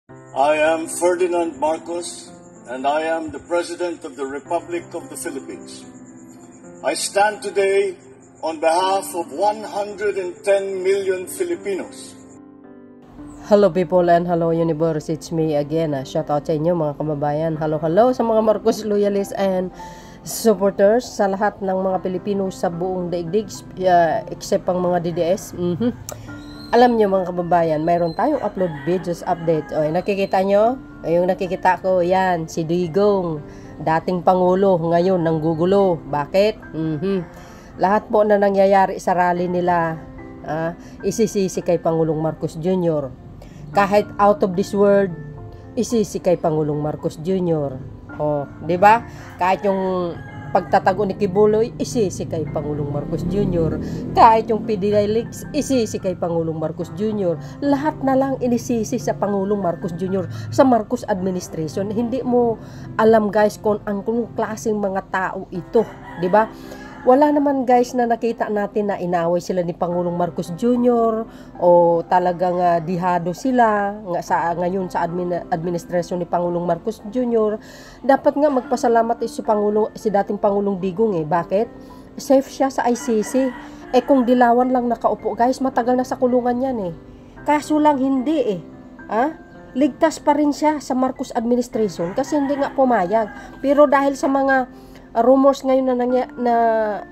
I am Ferdinand Marcos, and I am the President of the Republic of the Philippines. I stand today on behalf of 110 million Filipinos. Hello people and hello universe, it's me again. Shout out sa inyo mga kababayan. Hello sa mga Marcos loyalists and supporters, sa lahat ng mga Pilipino sa buong daigdig, except ang mga DDS. Alam nyo mga kababayan, mayroon tayong upload videos update. O, nakikita nyo? Yung nakikita ko, yan, si Digong, dating Pangulo, ngayon nanggugulo. Bakit? Lahat po na nangyayari sa rally nila, isisisi kay Pangulong Marcos Jr. Kahit out of this world, isisi kay Pangulong Marcos Jr. O, di ba? Kahit yung pagtatago ni Kibuloy, isisi kay Pangulong Marcos Jr. Kahit yung PDLX, isisi kay Pangulong Marcos Jr. Lahat na lang inisisi sa Pangulong Marcos Jr. sa Marcos administration. Hindi mo alam guys kung anong klaseng mga tao ito, di ba? Wala naman guys na nakita natin na inaway sila ni Pangulong Marcos Jr. o talagang dihado sila ngayon sa administrasyon ni Pangulong Marcos Jr. Dapat nga magpasalamat si dating Pangulong Digong Bakit? Safe siya sa ICC. Kung Dilawan lang nakaupo guys, matagal na sa kulungan yan Kaso lang hindi Ligtas pa rin siya sa Marcos administration kasi hindi nga pumayag. Pero dahil sa mga rumors ngayon na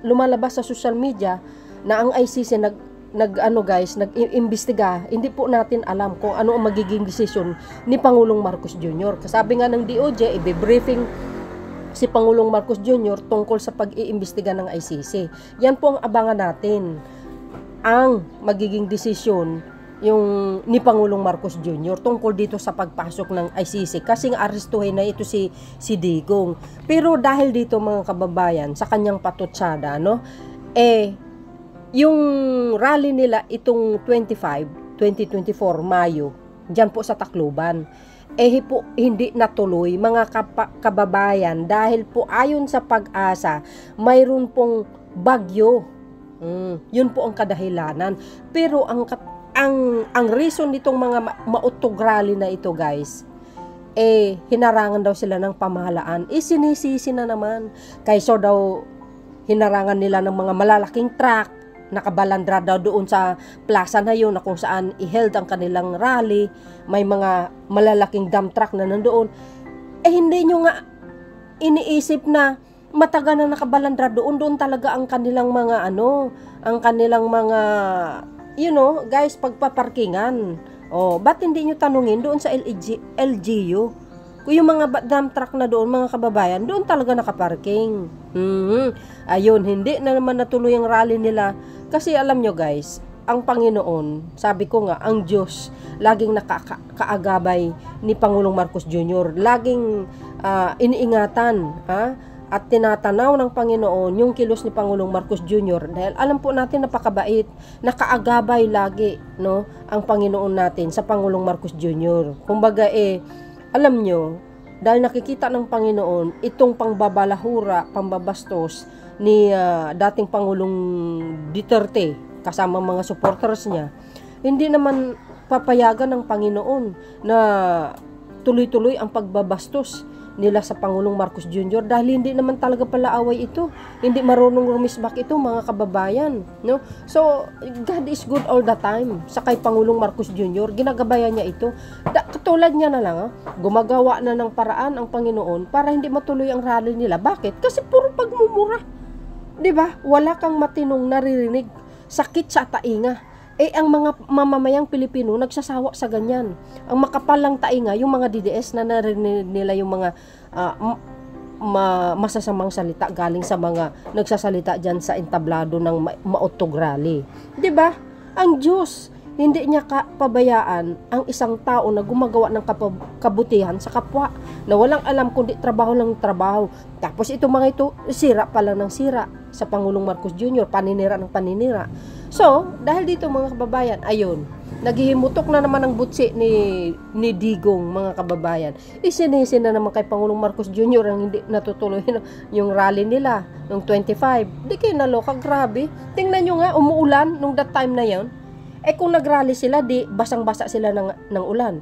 lumalabas sa social media na ang ICC nag-imbestiga, hindi po natin alam kung ano ang magiging desisyon ni Pangulong Marcos Jr. Kasabi nga ng DOJ, i-briefing si Pangulong Marcos Jr. tungkol sa pag-iimbestiga ng ICC. Yan po ang abangan natin, ang magiging desisyon yung ni Pangulong Marcos Jr. tungkol dito sa pagpasok ng ICC kasi arestuhin na ito si Digong. Pero dahil dito mga kababayan sa kanyang patutsada yung rally nila itong 2024 Mayo diyan po sa Tacloban po hindi natuloy mga kababayan dahil po ayon sa Pag-asa mayroon pong bagyo. Yun po ang kadahilanan. Pero ang reason nitong mga mautog rally na ito guys, hinarangan daw sila ng pamahalaan. Sinisisi na naman. Kaysa daw hinarangan nila ng mga malalaking truck, nakabalandra daw doon sa plaza na yun na kung saan i-held ang kanilang rally. May mga malalaking dump truck na nandoon. Hindi nyo nga iniisip na matagal na nakabalandra doon talaga ang kanilang mga ang kanilang mga guys, pagpaparkingan. Ba't hindi nyo tanungin doon sa LGU? Kung yung mga dump truck na doon, mga kababayan, doon talaga nakaparking. Ayun, hindi na naman natuloy ang rally nila. Kasi alam nyo guys, ang Panginoon, sabi ko nga, ang Diyos, laging nakakaagabay ni Pangulong Marcos Jr. Laging iniingatan, at tinatanaw ng Panginoon yung kilos ni Pangulong Marcos Jr. dahil alam po natin napakabait, nakaagabay lagi ang Panginoon natin sa Pangulong Marcos Jr. Kumbaga alam nyo, dahil nakikita ng Panginoon itong pangbabalahura, pambabastos ni dating Pangulong Duterte kasama mga supporters niya, hindi naman papayagan ng Panginoon na tuloy-tuloy ang pagbabastos nila sa Pangulong Marcos Jr. dahil hindi naman talaga pala away ito. Hindi marunong rumisbak ito mga kababayan. So, God is good all the time. Sa kay Pangulong Marcos Jr. ginagabayan niya ito. Katulad niya na lang, gumagawa na ng paraan ang Panginoon para hindi matuloy ang rally nila. Bakit? Kasi puro pagmumura. Diba? Wala kang matinong naririnig. Sakit sa tainga. Ang mga mamamayang Pilipino nagsasawa sa ganyan. Ang makapal lang tainga, yung mga DDS na narinig nila yung mga masasamang salita galing sa mga nagsasalita dyan sa entablado ng mautog rally. Diba? Ang Diyos, hindi niya pabayaan ang isang tao na gumagawa ng kabutihan sa kapwa na walang alam kundi trabaho lang trabaho. Tapos mga ito, sira pa lang ng sira sa Pangulong Marcos Jr., paninira ng paninira. So, dahil dito mga kababayan, ayun, naghihimutok na naman ang butsi ni Digong mga kababayan. Isinisi na naman kay Pangulong Marcos Jr. ang hindi natutuloy yung rally nila nung 25. Di kayo naloka, grabe. Tingnan nyo nga, umuulan nung that time na yon. Kung nagrally sila, di basang-basa sila ng ulan.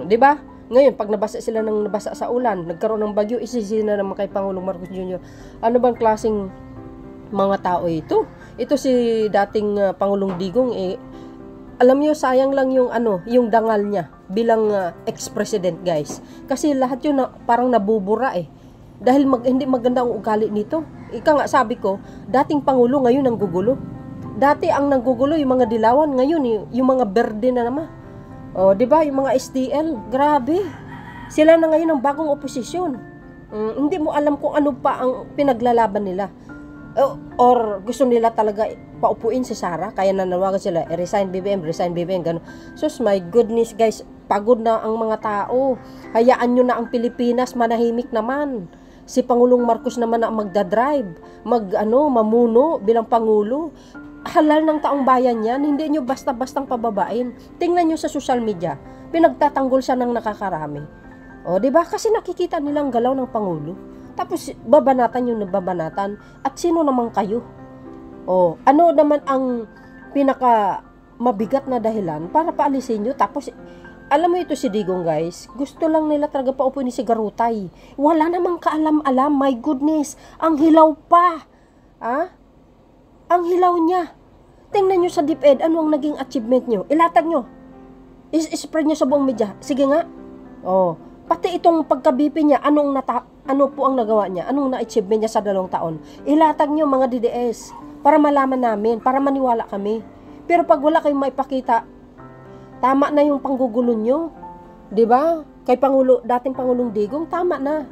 Di ba? Ngayon, pag nabasa sila ng nabasa sa ulan, nagkaroon ng bagyo, isisi na naman kay Pangulong Marcos Jr. Ano bang klaseng mga tao ito? Ito si dating Pangulong Digong, alam niyo, sayang lang yung yung dangal niya bilang ex-president, guys. Kasi lahat yun parang nabubura Dahil hindi maganda ang ugali nito. Ika nga, sabi ko, dating Pangulo, ngayon ang gugulo. Dati ang nanggugulo yung mga dilawan, ngayon yung mga berde na naman. Oh, 'di ba? Yung mga STL, grabe. Sila na ngayon ang bagong oposisyon. Hindi mo alam kung ano pa ang pinaglalaban nila. Or gusto nila talaga paupuin si Sara, kaya nanawagan sila, resign BBM, gano'n. So, my goodness, guys, pagod na ang mga tao. Hayaan nyo na ang Pilipinas, manahimik naman. Si Pangulong Marcos naman na magdadrive, mamuno bilang Pangulo. Halal ng taong bayan yan, hindi nyo basta-bastang pababain. Tingnan nyo sa social media, pinagtatanggol siya ng nakakarami. O, diba? Kasi nakikita nilang galaw ng Pangulo. Tapos, babanatan yung nababanatan. At sino naman kayo? O, ano naman ang pinaka mabigat na dahilan para paalisin nyo? Tapos, alam mo ito si Digong, guys, gusto lang nila talaga paupuin ni si Garutay. Wala namang kaalam-alam, my goodness. Ang hilaw pa. Ang hilaw niya. Tingnan nyo sa DepEd, ano ang naging achievement nyo? Ilatag nyo. Spread nyo sa buong media. Sige nga. Pati itong pagka-BP niya, ano po ang nagawa niya? Anong na-achievement niya sa 2 taon? Ilatag nyo mga DDS para malaman namin, para maniwala kami. Pero pag wala kayong maipakita, tama na yung panggugulo nyo. 'Di ba? Kay dating Pangulong Digong, tama na.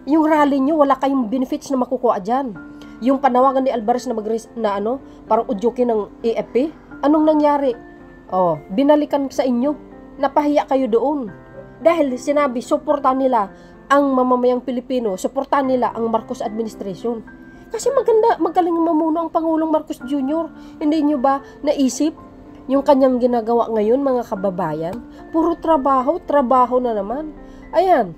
Yung rally nyo, wala kayong benefits na makukuha dyan. Yung panawagan ni Alvarez na parang udyukin ng AFP, anong nangyari? Binalikan sa inyo. Napahiya kayo doon. Dahil sinabi, suportahan nila ang mamamayang Pilipino, suportahan nila ang Marcos administration. Kasi magaling mamuno ang Pangulong Marcos Jr. Hindi nyo ba naisip yung kanyang ginagawa ngayon, mga kababayan? Puro trabaho na naman. Ayan.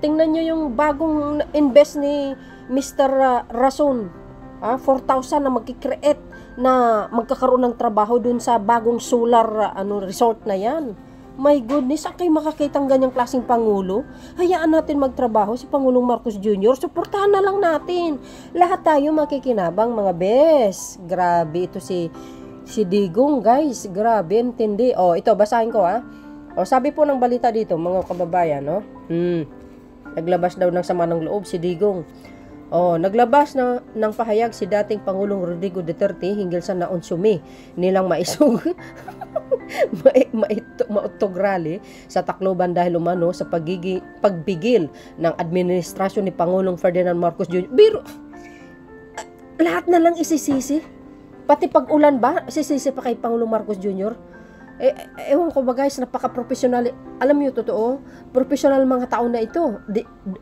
Tingnan nyo yung bagong invest ni Mr. Rason. 4,000 na magkikreate na magkakaroon ng trabaho dun sa bagong solar resort na yan. My goodness, ang kayo makakitang ganyang klaseng Pangulo? Hayaan natin magtrabaho si Pangulong Marcos Jr. Suportahan na lang natin. Lahat tayo makikinabang, mga bes. Grabe ito si Digong, guys. Grabe, intindi. Ito, basahin ko sabi po ng balita dito, mga kababayan, naglabas daw ng sama ng loob si Digong. Naglabas ng pahayag si dating Pangulong Rodrigo Duterte hinggil sa naonsumi nilang maisog mautog rally sa Tacloban dahil umano sa pagbigil ng administrasyon ni Pangulong Ferdinand Marcos Jr. Biro, lahat na lang isisisi. Pati pag ulan ba, isisisi pa kay Pangulong Marcos Jr.? Ewan ko ba, guys, napaka-professional. Alam niyo, totoo, professional mga tao na ito.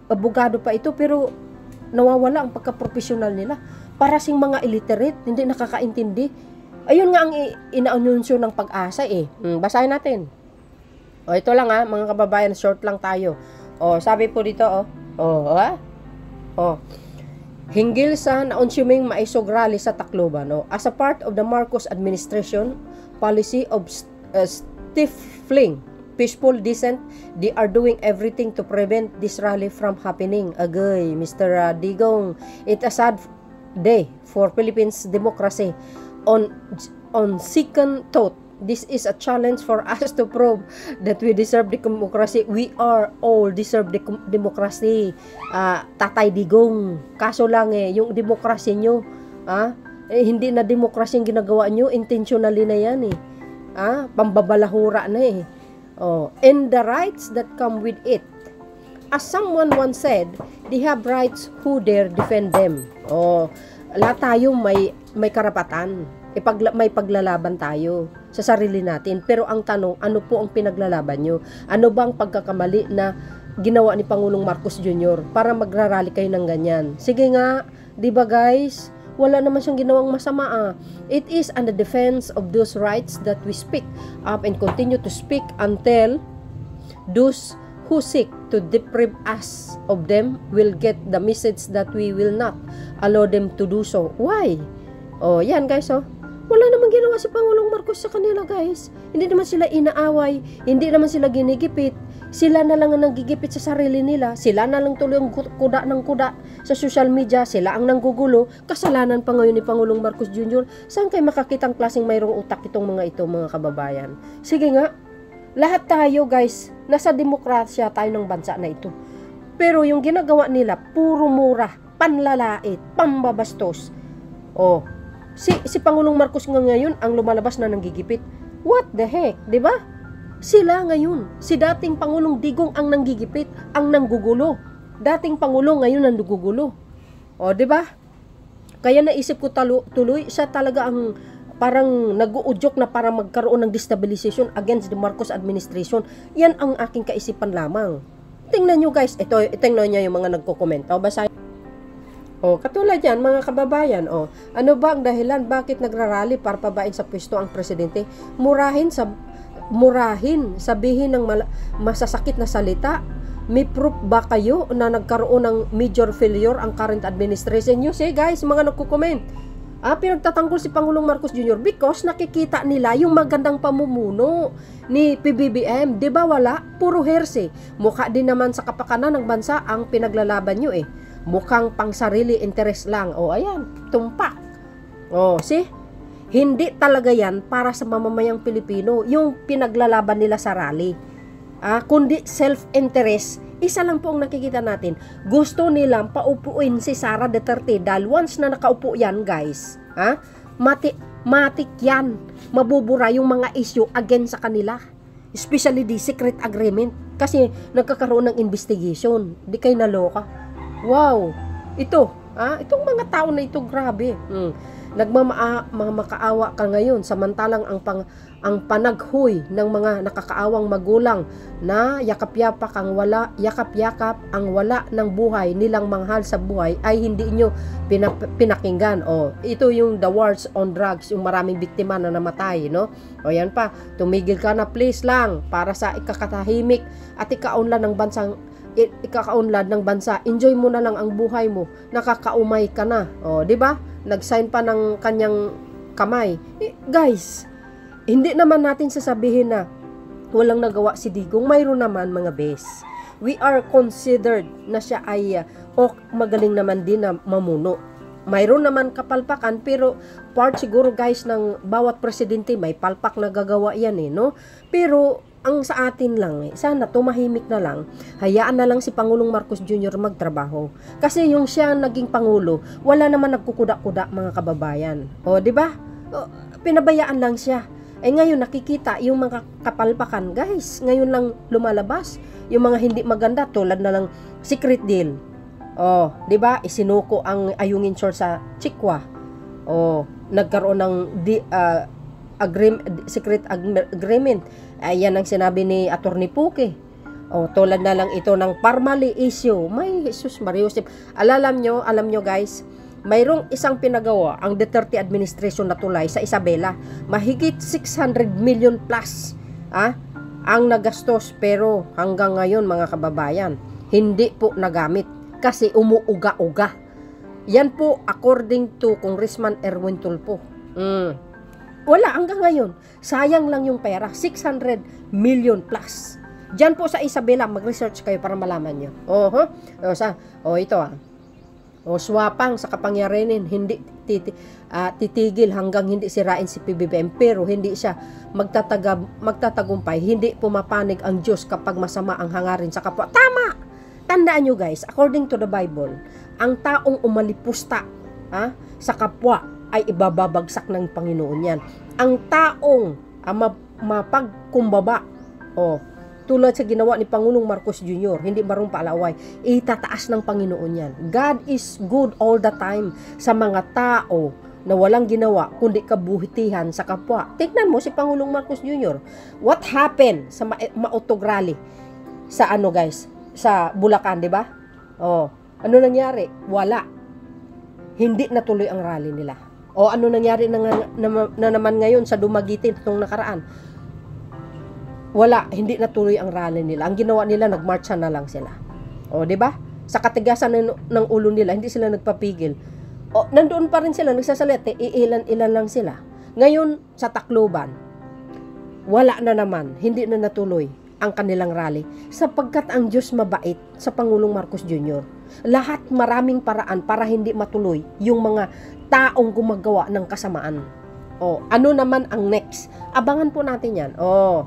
Abogado pa ito, pero nawawala ang pagka-professional nila. Para sing mga illiterate, hindi nakakaintindi. Ayun nga ang ina-anunsyo ng Pag-asa Basahin natin. Ito lang mga kababayan, short lang tayo. Sabi po dito, hinggil sa naunsyuming maisog rally sa Tacloban, as a part of the Marcos administration policy of stifling peaceful dissent, they are doing everything to prevent this rally from happening. Agay, Mr. Digong, it's a sad day for Philippines democracy. On second thought, this is a challenge for us to prove that we deserve the democracy. We are all deserve the democracy. Tatay Digong, kaso lang yung demokrasya nyo, hindi na demokrasya yung ginagawa nyo, intentionally na yan pambabalahura na and the rights that come with it. As someone once said, they have rights who dare defend them. Lahat tayo may karapatan. May paglalaban tayo sa sarili natin. Pero ang tanong, ano po ang pinaglalaban nyo? Ano ba ang pagkakamali na ginawa ni Pangulong Marcos Jr. para magrarally kayo ng ganyan? Sige nga, di ba guys? Wala naman siyang ginawang masama. It is on the defense of those rights that we speak up and continue to speak until those who seek to deprive us of them will get the message that we will not allow them to do so. Why? Yan guys, wala namang naman ginawa si Pangulong Marcos sa kanila, guys. Hindi naman sila inaaway, hindi naman sila ginigipit. Sila na lang ang nanggigipit sa sarili nila. Sila na lang tuloy ang kuda ng kuda sa social media. Sila ang nanggugulo. Kasalanan pa ngayon ni Pangulong Marcos Jr. Saan kayo makakitang klaseng mayroong utak itong mga ito, mga kababayan? Sige nga, lahat tayo, guys, nasa demokrasya tayo ng bansa na ito. Pero yung ginagawa nila, puro mura, panlalait, pambabastos. Oh, si Pangulong Marcos nga ngayon ang lumalabas na nanggigipit. What the heck, di ba? Sila ngayon, si dating Pangulong Digong ang nanggigipit, ang nanggugulo. Dating Pangulo ngayon ang nagugulo. O, di ba? Kaya naisip ko tuloy, siya talaga ang parang nag-uudyok na para magkaroon ng destabilization against the Marcos administration. Yan ang aking kaisipan lamang. Tingnan nyo, guys, tingnan nyo yung mga nagko-comment. O, basahin. O, katulad yan, mga kababayan, o, ano ba ang dahilan bakit nagrarally para pabain sa pwesto ang presidente? Murahin, sabihin ng masasakit na salita. May proof ba kayo na nagkaroon ng major failure ang current administration nyo? Say, guys, mga nagko-comment. Pinagtatanggol si Pangulong Marcos Jr. because nakikita nila yung magandang pamumuno ni PBBM. Diba wala? Puro herse. Mukha din naman sa kapakanan ng bansa ang pinaglalaban nyo eh. Mukhang pang sarili interest lang. O, ayan, tumpak. O, see? Hindi talaga yan para sa mamamayang Pilipino, yung pinaglalaban nila sa rally. Kundi self-interest. Isa lang po ang nakikita natin. Gusto nilang paupuin si Sara Duterte dahil once na nakaupo yan, guys, matik yan. Mabubura yung mga issue against sa kanila. Especially the secret agreement. Kasi nagkakaroon ng investigation. Di kayo naloka. Wow! Itong mga tao na ito, grabe. Nagmamakaawa ka ngayon samantalang ang panaghoy ng mga nakakaawang magulang na yakap-yapak ang wala ng buhay nilang manghal sa buhay ay hindi nyo pinakinggan. Ito yung the wars on drugs, yung maraming biktima na namatay, no? O yan pa, tumigil ka na please lang para sa ikakatahimik at ikaunlad ng bansa. Enjoy mo na lang ang buhay mo. Nakakaumay ka na. Di ba? Nag-sign pa ng kanyang kamay. Guys, hindi naman natin sasabihin na walang nagawa si Digong. Mayroon naman, mga bes. We are considered na siya ay magaling naman din na mamuno. Mayroon naman kapalpakan, pero part siguro, guys, ng bawat presidente may palpak na gagawa yan no? Pero ang sa atin lang sana tumahimik na lang, hayaan na lang si Pangulong Marcos Jr. magtrabaho. Kasi yung siya naging Pangulo, wala naman nagkukuda-kuda, mga kababayan. Di ba? Pinabayaan lang siya. Ngayon nakikita yung mga kapalpakan, guys. Ngayon lang lumalabas yung mga hindi maganda, tulad na lang secret deal. Di ba? Isinuko ang Ayungin Shore sa Chikwa. Nagkaroon ng secret agreement. Ayan ang sinabi ni Attorney Puke. Tulad na lang ito ng Parmali issue. May Jesus Mariusip. Alam nyo guys, mayroong isang pinagawa ang Duterte administration na tulay sa Isabela. Mahigit 600 million plus ang nagastos, pero hanggang ngayon, mga kababayan, hindi po nagamit kasi umuuga-uga. Yan po according to Congressman Erwin Tulfo. Wala hanggang ngayon. Sayang lang yung pera. 600 million plus. Diyan po sa Isabela, mag-research kayo para malaman nyo. Ito swapang sa kapangyarihan, hindi titigil hanggang hindi sirain si PBBM, pero hindi siya magtatagumpay. Hindi pumapanig ang Diyos kapag masama ang hangarin sa kapwa. Tama! Tandaan nyo, guys, according to the Bible, ang taong umalipusta sa kapwa ay ibababagsak ng Panginoon yan. Ang taong mapagkumbaba, tulad sa ginawa ni Pangulong Marcos Jr., hindi marunong paalaway, itataas ng Panginoon yan. God is good all the time sa mga tao na walang ginawa kundi kabuhitihan sa kapwa. Tignan mo si Pangulong Marcos Jr. What happened sa Mautog Rally? Sa guys? Sa Bulacan, di ba? Ano nangyari? Wala. Hindi natuloy ang rally nila. Ano nangyari na naman ngayon sa Dumaguete itong nakaraan? Wala, hindi natuloy ang rally nila. Ang ginawa nila, nagmarcha na lang sila. Di ba? Sa katigasan ng ulo nila, hindi sila nagpapigil. Nandoon pa rin sila, nagsasalita, ilan lang sila. Ngayon, sa Tacloban, wala na naman, hindi na natuloy ang kanilang rally sapagkat ang Diyos mabait sa Pangulong Marcos Jr. Lahat maraming paraan para hindi matuloy yung mga taong gumagawa ng kasamaan. Ano naman ang next? Abangan po natin yan.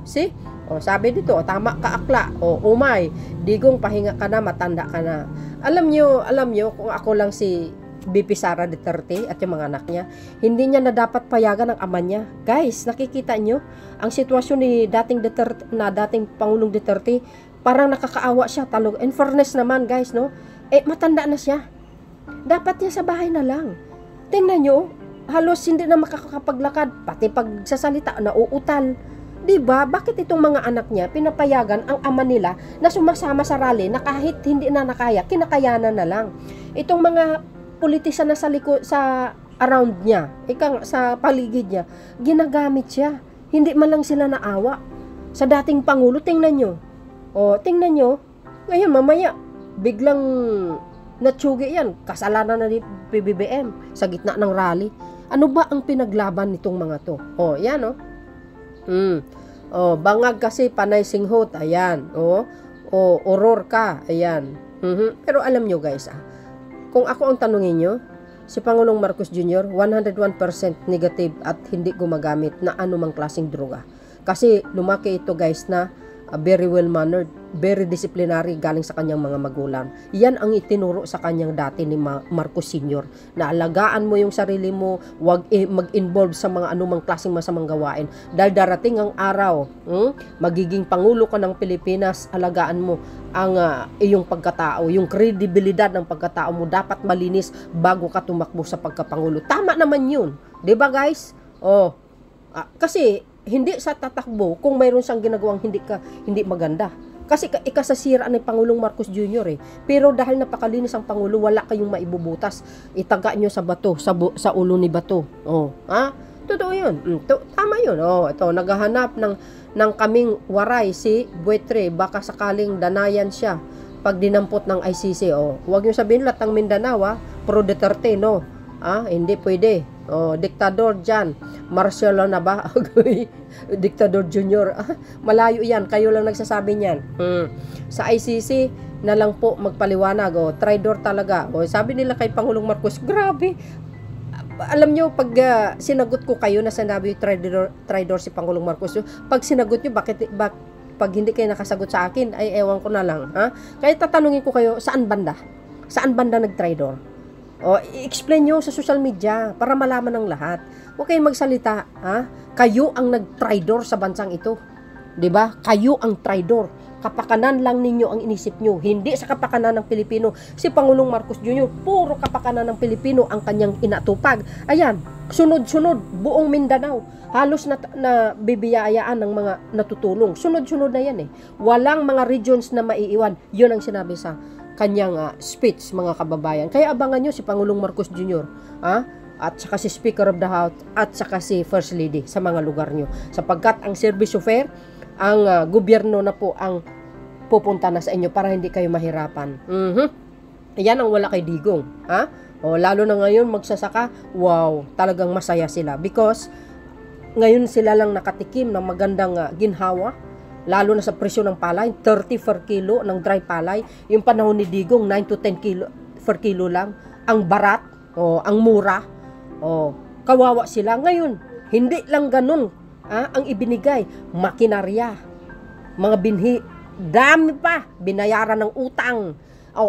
See? Sabi dito, tama ka akla. Umay, Digong, pahinga ka na, matanda ka na. Alam nyo, kung ako lang si BP Sara Duterte at yung mga anak niya, hindi niya na dapat payagan ang ama niya. Guys, nakikita nyo ang sitwasyon ni dating Pangulong Duterte, parang nakakaawa siya talaga. In fairness naman guys, no? Matanda na siya. Dapat niya sa bahay na lang. Tingnan nyo, halos hindi na makakapaglakad, pati pagsasalita nauutal. Diba? Bakit itong mga anak niya pinapayagan ang ama nila na sumasama sa rally na kahit hindi na nakaya, kinakayanan na lang. Itong mga politician na sa around niya, sa paligid niya, ginagamit siya. Hindi man lang sila naawa. Sa dating Pangulo, tingnan nyo. Tingnan nyo. Ngayon, mamaya, biglang natsugi yan. Kasalanan na ni PBBM sa gitna ng rally. Ano ba ang pinaglaban nitong mga to? Yan, bangag kasi panay singhot. Ayan. Oror ka. Ayan. Pero alam nyo guys, kung ako ang tanungin nyo, si Pangulong Marcos Jr. 101% negative at hindi gumagamit na anumang klaseng droga. Kasi lumaki ito guys na very well mannered, very disciplinary galing sa kanyang mga magulang. Yan ang itinuro sa kanyang dati ni Marcos Sr. na alagaan mo yung sarili mo, wag mag-involve sa mga anumang klaseng masamang gawain. Dahil darating ang araw, magiging Pangulo ka ng Pilipinas, alagaan mo ang iyong pagkatao, yung kredibilidad ng pagkatao mo dapat malinis bago ka tumakbo sa pagkapangulo. Tama naman yun. 'Di ba guys? Kasi hindi sa tatakbo kung mayroon siyang ginagawang hindi maganda. Kasi ikasasira ni Pangulong Marcos Jr. Pero dahil napakalinis ang Pangulo, wala kayong maibubutas. Itaga nyo sa bato, sa ulo ni bato. Totoo yun. Tama yun. Ito, naghahanap ng kaming waray si Buetre. Baka sakaling danayan siya pag dinampot ng ICC. Huwag nyo sabihin lahat ng Mindanao, pro Duterte, no? Hindi pwede. Diktador dyan. Marcelo na ba? Diktador Junior. Malayo yan. Kayo lang nagsasabi niyan. Sa ICC na lang po magpaliwanag. Traidor talaga. Sabi nila kay Pangulong Marcos, grabe. Alam nyo, pag sinagot ko kayo na sinabi traidor si Pangulong Marcos, pag sinagot nyo, pag hindi kayo nakasagot sa akin, ay ewan ko na lang. Kaya tatanungin ko kayo, saan banda? Saan banda nag-traidor? I-explain nyo sa social media para malaman ng lahat. Huwag kayong magsalita. Kayo ang nag-traidor sa bansang ito. 'Di ba? Kayo ang traidor. Kapakanan lang ninyo ang inisip nyo. Hindi sa kapakanan ng Pilipino. Si Pangulong Marcos Jr., puro kapakanan ng Pilipino ang kanyang inatupag. Ayan, sunod-sunod, buong Mindanao. Halos na bibiyayaan ng mga natutulong. Sunod-sunod na yan Walang mga regions na maiiwan. Yun ang sinabi sa kanyang speech, mga kababayan. Kaya abangan nyo si Pangulong Marcos Jr. At saka si Speaker of the House at saka si First Lady sa mga lugar nyo. Sapagkat ang service offer, ang gobyerno na po ang pupunta na sa inyo para hindi kayo mahirapan. Yan ang wala kay Digong. Lalo na ngayon magsasaka, wow, talagang masaya sila. Because ngayon sila lang nakatikim ng magandang ginhawa. Lalo na sa presyo ng palay, 30 per kilo ng dry palay. Yung panahon ni Digong, 9 to 10 kilo per kilo lang. Ang barat, ang mura. Kawawa sila. Ngayon, hindi lang ganun ang ibinigay. Makinarya, mga binhi, dami pa, binayaran ng utang.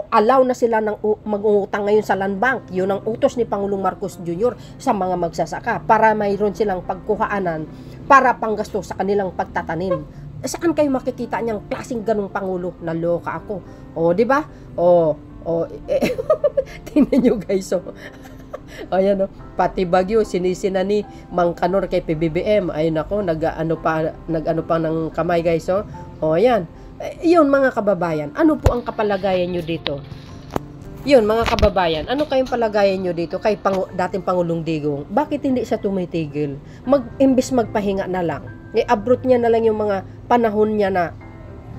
Allow na sila ng mag-utang ngayon sa land bank. Yun ang utos ni Pangulong Marcos Jr. sa mga magsasaka para mayroon silang pagkuhaanan para panggasto sa kanilang pagtatanim. Saan kayo makikita niyang klaseng ganung Pangulo? Naloka ako. Di ba? Tingnan nyo guys. Ayan pati Bagyo, sinisina ni Mang Kanor kay PBBM. Ayun ako, nag-ano pa ng kamay guys. Ayan. Yun mga kababayan. Ano po ang kapalagayan nyo dito? Yun mga kababayan, ano kayong palagayan nyo dito kay dating Pangulong Digong? Bakit hindi siya tumitigil? Imbis magpahinga na lang. Abroad niya na lang yung mga panahon niya na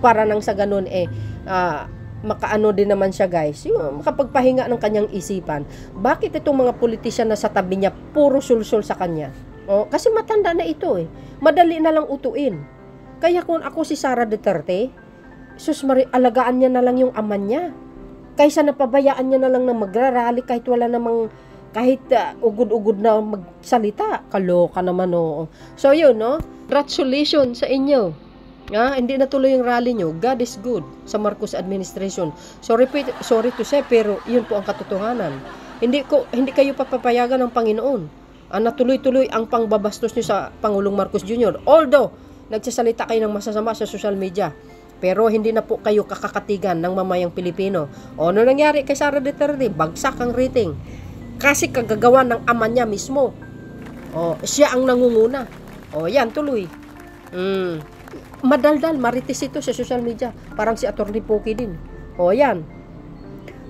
para nang sa ganun makaano din naman siya guys. Yung makapagpahinga ng kanyang isipan. Bakit itong mga politisyan na sa tabi niya puro sulsul sa kanya? O, kasi matanda na ito eh. Madali na lang utuin. Kaya kung ako si Sara Duterte, sus Mari, alagaan niya na lang yung ama niya. Kaysa napabayaan niya na lang na magrarally kahit wala namang, kahit ugod-ugod na magsalita. Kaloka naman, oo. So yun, no? Congratulations sa inyo. Hindi natuloy yung rally nyo. God is good sa Marcos administration. Sorry to say, pero yun po ang katotohanan. Hindi kayo papapayagan ng Panginoon. Natuloy-tuloy ang pangbabastos nyo sa Pangulong Marcos Jr. Although, nagsasalita kayo ng masasama sa social media, pero hindi na po kayo kakakatigan ng mamayang Pilipino. O, ano nangyari kay Sara Duterte? Bagsak ang rating. Kasi kagagawa ng ama niya mismo. O, siya ang nangunguna. O, yan, tuloy. Madaldal, marites ito sa social media. Parang si Atty. Poki din. O, yan.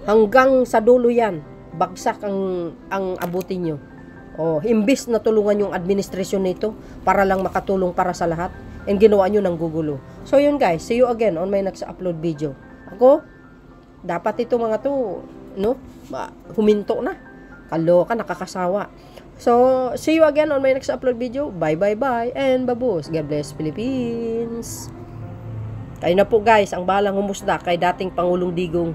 Hanggang sa dulo yan, bagsak ang abutin nyo. Imbis na tulungan yung administrasyon nito para lang makatulong para sa lahat, and ginawa nyo ng gugulo. So yun guys, see you again on my next upload video. Ako, dapat ito mga to, no? Huminto na. Kaloka, nakakasawa. So, see you again on my next upload video. Bye, bye, bye, and babos. God bless Philippines. Kayo na po guys, ang bahalang humusda kay dating Pangulong Digong.